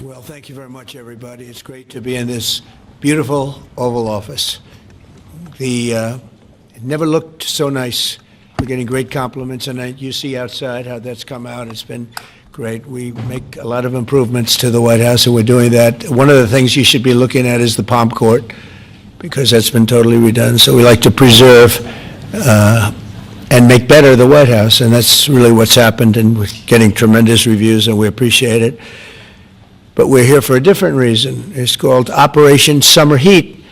Well, thank you very much, everybody. It's great to be in this beautiful Oval Office. It never looked so nice. We're getting great compliments, and you see outside how that's come out. It's been great. We make a lot of improvements to the White House, and we're doing that. One of the things you should be looking at is the Palm Court, because that's been totally redone. So we like to preserve and make better the White House, and that's really what's happened, and we're getting tremendous reviews, and we appreciate it. But we're here for a different reason. It's called Operation Summer Heat,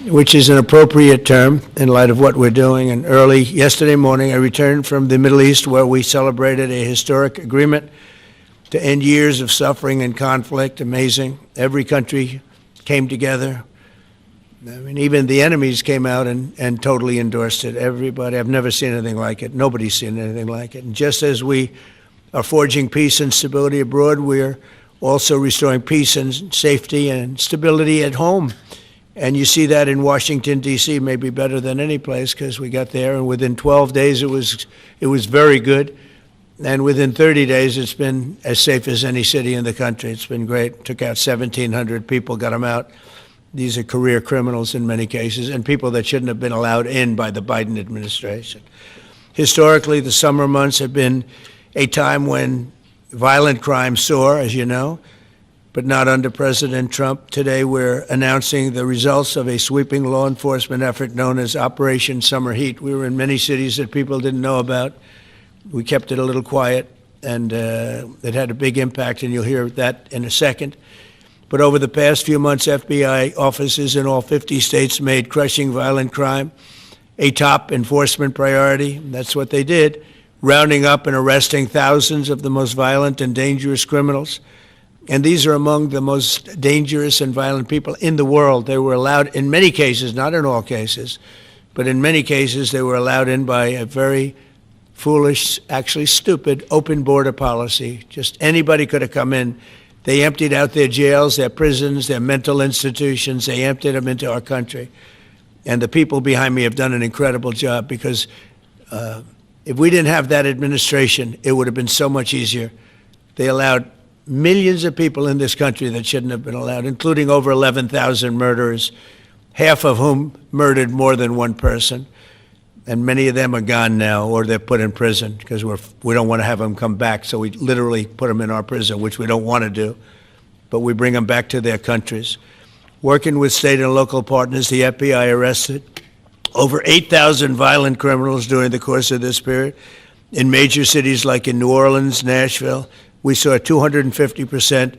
which is an appropriate term in light of what we're doing. And early yesterday morning, I returned from the Middle East, where we celebrated a historic agreement to end years of suffering and conflict. Amazing. Every country came together. I mean, even the enemies came out and totally endorsed it. Everybody, I've never seen anything like it. Nobody's seen anything like it. And just as we are forging peace and stability abroad, we're also restoring peace and safety and stability at home. And you see that in Washington, D.C., maybe better than any place, because we got there, and within 12 days it was very good. And within 30 days, it's been as safe as any city in the country. It's been great. Took out 1,700 people, got them out. These are career criminals in many cases, and people that shouldn't have been allowed in by the Biden administration. Historically, the summer months have been a time when violent crime soar, as you know, but not under President Trump. Today, we're announcing the results of a sweeping law enforcement effort known as Operation Summer Heat. We were in many cities that people didn't know about. We kept it a little quiet, and it had a big impact, and you'll hear that in a second. But over the past few months, FBI offices in all 50 states made crushing violent crime a top enforcement priority. That's what they did, rounding up and arresting thousands of the most violent and dangerous criminals. And these are among the most dangerous and violent people in the world. They were allowed, in many cases, not in all cases, but in many cases they were allowed in by a very foolish, actually stupid, open border policy. Just anybody could have come in. They emptied out their jails, their prisons, their mental institutions. They emptied them into our country. And the people behind me have done an incredible job, because if we didn't have that administration, it would have been so much easier. They allowed millions of people in this country that shouldn't have been allowed, including over 11,000 murderers, half of whom murdered more than one person. And many of them are gone now, or they're put in prison, because we don't want to have them come back. So we literally put them in our prison, which we don't want to do. But we bring them back to their countries. Working with state and local partners, the F.B.I. arrested over 8,000 violent criminals during the course of this period. In major cities like in New Orleans, Nashville, we saw a 250%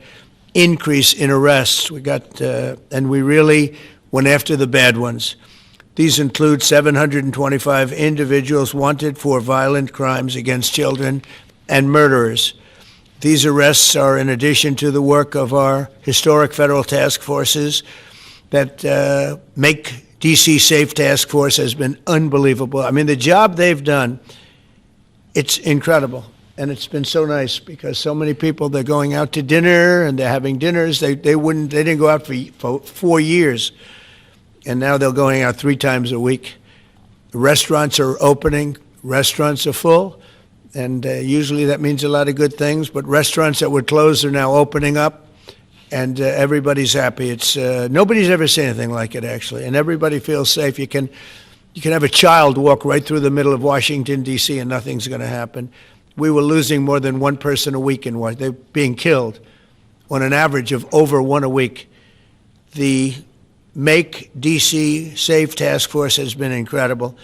increase in arrests. And we really went after the bad ones. These include 725 individuals wanted for violent crimes against children and murderers. These arrests are in addition to the work of our historic federal task forces that make D.C. Safe Task Force has been unbelievable. I mean, the job they've done, it's incredible. And it's been so nice, because so many people, they're going out to dinner and they're having dinners. They didn't go out for 4 years. And now they're going out 3 times a week. Restaurants are opening. Restaurants are full. And usually that means a lot of good things. But restaurants that were closed are now opening up. And everybody's happy. It's nobody's ever seen anything like it, actually. And everybody feels safe. You can have a child walk right through the middle of Washington, D.C., and nothing's going to happen. We were losing more than one person a week in Washington. They're being killed on an average of over one a week. The Make D.C. Safe Task Force has been incredible.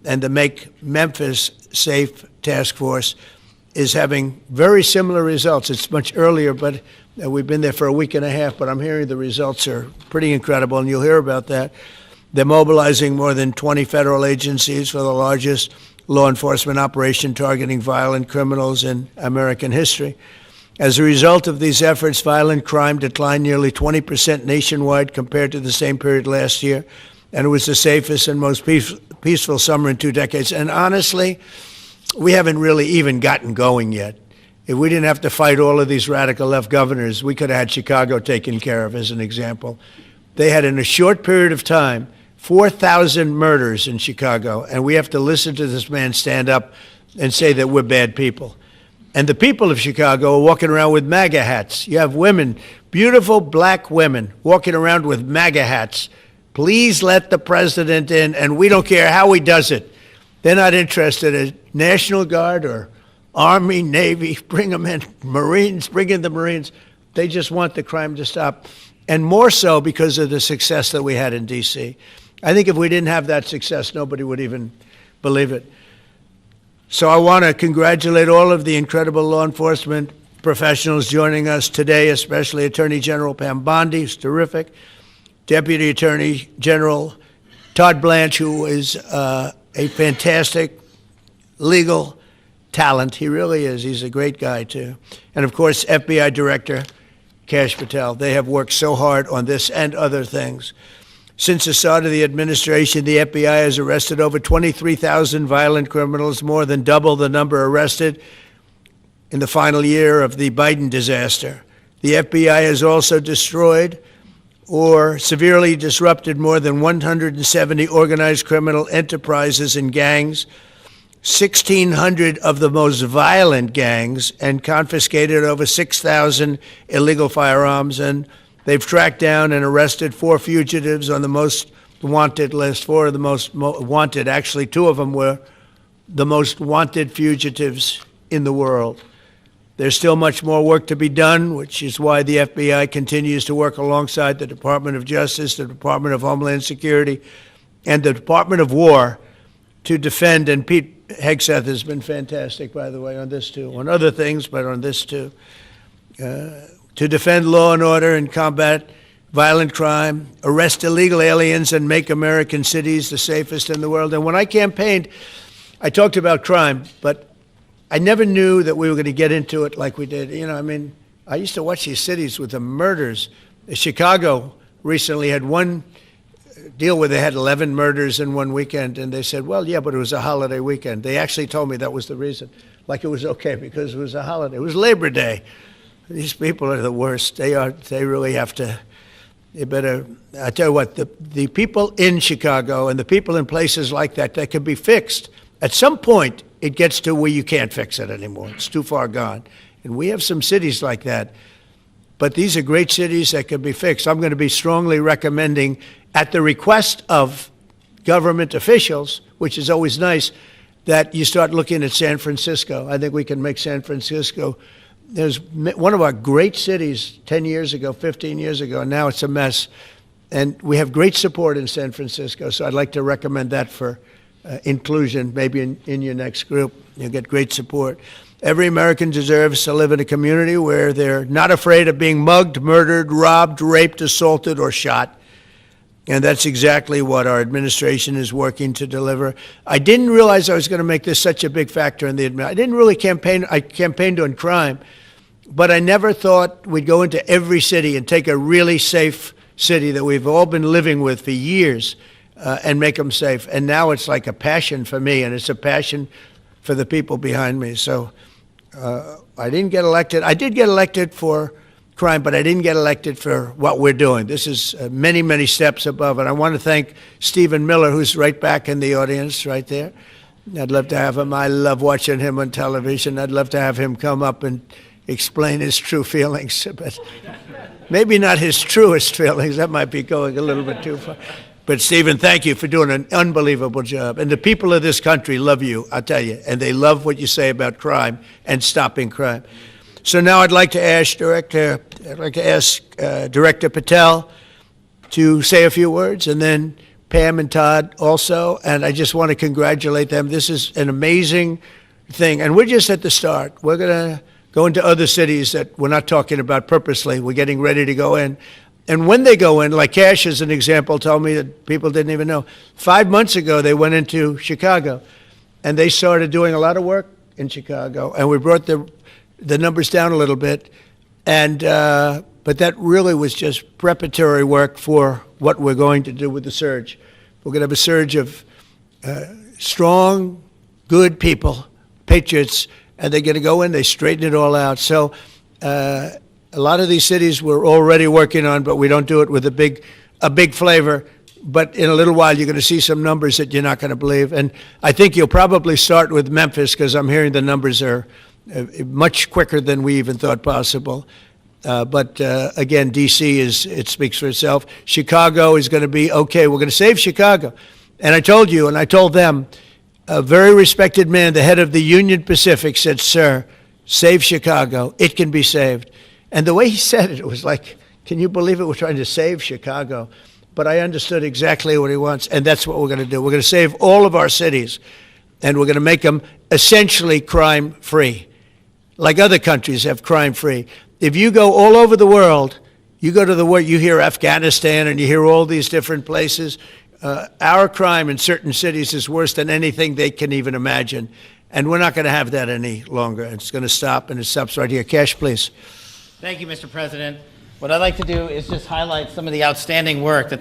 And the Make Memphis Safe Task Force is having very similar results. It's much earlier, but we've been there for a week and a half, but I'm hearing the results are pretty incredible, and you'll hear about that. They're mobilizing more than 20 federal agencies for the largest law enforcement operation targeting violent criminals in American history. As a result of these efforts, violent crime declined nearly 20% nationwide compared to the same period last year, and it was the safest and most peaceful summer in 2 decades. And honestly, we haven't really even gotten going yet. If we didn't have to fight all of these radical left governors, we could have had Chicago taken care of, as an example. They had, in a short period of time, 4,000 murders in Chicago, and we have to listen to this man stand up and say that we're bad people. And the people of Chicago are walking around with MAGA hats. You have women Beautiful black women walking around with MAGA hats. Please let the president in, and we don't care how he does it. They're not interested in National Guard or Army, Navy, bring them in. Marines, bring in the Marines. They just want the crime to stop. And more so because of the success that we had in D.C. I think if we didn't have that success, nobody would even believe it. So I want to congratulate all of the incredible law enforcement professionals joining us today, especially Attorney General Pam Bondi, who's terrific, Deputy Attorney General Todd Blanche, who is a fantastic legal talent. He really is. He's a great guy, too. And, of course, F.B.I. Director Kash Patel. They have worked so hard on this and other things. Since the start of the administration, the FBI has arrested over 23,000 violent criminals, more than double the number arrested in the final year of the Biden disaster. The FBI has also destroyed or severely disrupted more than 170 organized criminal enterprises and gangs, 1,600 of the most violent gangs, and confiscated over 6,000 illegal firearms. And they've tracked down and arrested 4 fugitives on the most wanted list. 4 of the most wanted, actually 2 of them were the most wanted fugitives in the world. There's still much more work to be done, which is why the FBI continues to work alongside the Department of Justice, the Department of Homeland Security, and the Department of War to defend. And Pete Hegseth has been fantastic, by the way, on this too, on other things, but on this too, to defend law and order and combat violent crime, arrest illegal aliens, and make American cities the safest in the world. And when I campaigned, I talked about crime, but I never knew that we were going to get into it like we did. You know, I mean, I used to watch these cities with the murders. Chicago recently had one deal where they had 11 murders in one weekend, and they said, well, yeah, but it was a holiday weekend. They actually told me that was the reason, like it was okay because it was a holiday. It was Labor Day. These people are the worst. They really have to, they better, I tell you what, the people in Chicago and the people in places like that can be fixed. At some point, it gets to where you can't fix it anymore. It's too far gone. And we have some cities like that. But these are great cities that can be fixed. I'm going to be strongly recommending, at the request of government officials, which is always nice, that you start looking at San Francisco. I think we can make San Francisco. There's one of our great cities 10 years ago, 15 years ago, and now it's a mess. And we have great support in San Francisco, so I'd like to recommend that for inclusion, maybe in your next group. You'll get great support. Every American deserves to live in a community where they're not afraid of being mugged, murdered, robbed, raped, assaulted, or shot. And that's exactly what our administration is working to deliver. I didn't realize I was going to make this such a big factor in the administration. I didn't really campaign. I campaigned on crime, but I never thought we'd go into every city and take a really safe city that we've all been living with for years and make them safe. And now it's like a passion for me, and it's a passion for the people behind me. So I didn't get elected. I did get elected for crime, but I didn't get elected for what we're doing. This is many, many steps above it. I want to thank Stephen Miller, who's right back in the audience right there. I'd love to have him. I love watching him on television. I'd love to have him come up and explain his true feelings, but maybe not his truest feelings. That might be going a little bit too far. But, Stephen, thank you for doing an unbelievable job. And the people of this country love you, I'll tell you, and they love what you say about crime and stopping crime. So now I'd like to ask Director Patel to say a few words, and then Pam and Todd also. And I just want to congratulate them. This is an amazing thing. And we're just at the start. We're going to go into other cities that we're not talking about purposely. We're getting ready to go in. And when they go in, like Kash as an example told me that people didn't even know, 5 months ago they went into Chicago, and they started doing a lot of work in Chicago, and we brought the numbers down a little bit, and but that really was just preparatory work for what we're going to do with the surge. We're going to have a surge of strong, good people, patriots, and they're going to go in, they straighten it all out. So a lot of these cities we're already working on, but we don't do it with a big flavor. But in a little while, you're going to see some numbers that you're not going to believe. And I think you'll probably start with Memphis, because I'm hearing the numbers are much quicker than we even thought possible. But again, D.C. it speaks for itself. Chicago is going to be okay. We're going to save Chicago. And I told you, and I told them, a very respected man, the head of the Union Pacific, said, "Sir, save Chicago. It can be saved." And the way he said it, it was like, can you believe it? We're trying to save Chicago. But I understood exactly what he wants, and that's what we're going to do. We're going to save all of our cities, and we're going to make them essentially crime-free, like other countries have crime-free. If you go all over the world, you go to the world, you hear Afghanistan and you hear all these different places. Our crime in certain cities is worse than anything they can even imagine. And we're not going to have that any longer. It's going to stop, and it stops right here. Kash, please. Thank you, Mr. President. What I'd like to do is just highlight some of the outstanding work that the